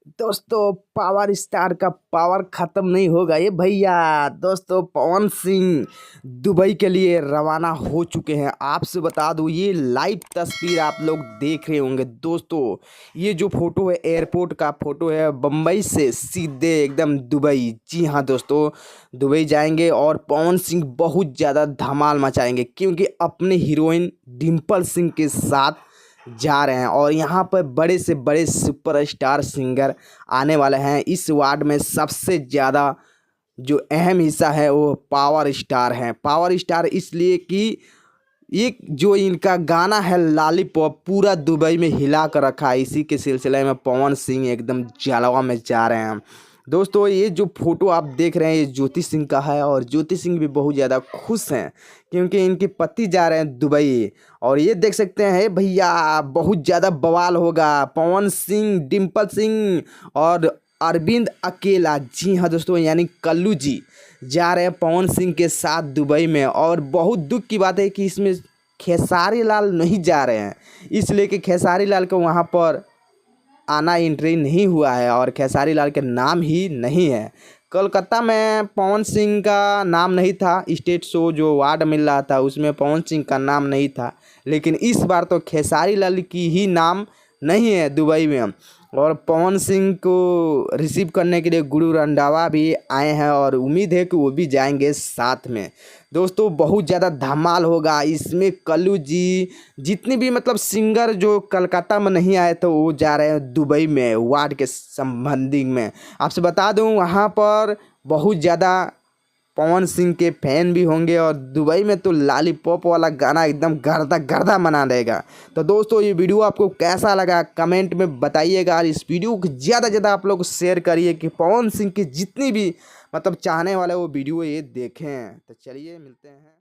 दोस्तों power star का power खत्म नहीं होगा ये भैया। दोस्तों पवन सिंह दुबई के लिए रवाना हो चुके हैं। आपसे बता दूं ये लाइव तस्वीर आप लोग देख रहे होंगे। दोस्तों ये जो फोटो है एयरपोर्ट का फोटो है, बम्बई से सीधे एकदम दुबई। जी हाँ दोस्तों, दुबई जाएंगे और पवन सिंह बहुत ज़्यादा धमाल मचाएंगे क्योंकि अपने हीरोइन डिम्पल सिंह के साथ जा रहे हैं। और यहाँ पर बड़े से बड़े सुपरस्टार सिंगर आने वाले हैं। इस वार्ड में सबसे ज़्यादा जो अहम हिस्सा है वो पावर स्टार हैं। पावर स्टार इसलिए कि ये जो इनका गाना है लॉलीपॉप पूरा दुबई में हिला कर रखा है। इसी के सिलसिले में पवन सिंह एकदम जलवा में जा रहे हैं। दोस्तों ये जो फोटो आप देख रहे हैं ये ज्योति सिंह का है और ज्योति सिंह भी बहुत ज़्यादा खुश हैं क्योंकि इनके पति जा रहे हैं दुबई। और ये देख सकते हैं भैया बहुत ज़्यादा बवाल होगा। पवन सिंह, डिम्पल सिंह और अरविंद अकेला, जी हाँ दोस्तों, यानी कल्लू जी जा रहे हैं पवन सिंह के साथ दुबई में। और बहुत दुख की बात है कि इसमें खेसारी लाल नहीं जा रहे हैं, इसलिए कि खेसारी लाल को वहाँ पर आना एंट्री नहीं हुआ है और खेसारी लाल के नाम ही नहीं है। कोलकाता में पवन सिंह का नाम नहीं था, स्टेट शो जो वार्ड मिल रहा था उसमें पवन सिंह का नाम नहीं था, लेकिन इस बार तो खेसारी लाल की ही नाम नहीं है दुबई में। और पवन सिंह को रिसीव करने के लिए गुरु रंधावा भी आए हैं और उम्मीद है कि वो भी जाएंगे साथ में। दोस्तों बहुत ज़्यादा धमाल होगा इसमें। कल्लू जी जितने भी मतलब सिंगर जो कलकत्ता में नहीं आए तो वो जा रहे हैं दुबई में वार्ड के संबंधी में। आपसे बता दूं वहाँ पर बहुत ज़्यादा पवन सिंह के फैन भी होंगे और दुबई में तो लॉलीपॉप वाला गाना एकदम गर्दा गर्दा मना देगा। तो दोस्तों ये वीडियो आपको कैसा लगा कमेंट में बताइएगा और इस वीडियो को ज़्यादा ज़्यादा आप लोग शेयर करिए कि पवन सिंह के जितनी भी मतलब चाहने वाले वो वीडियो ये देखें। तो चलिए मिलते हैं।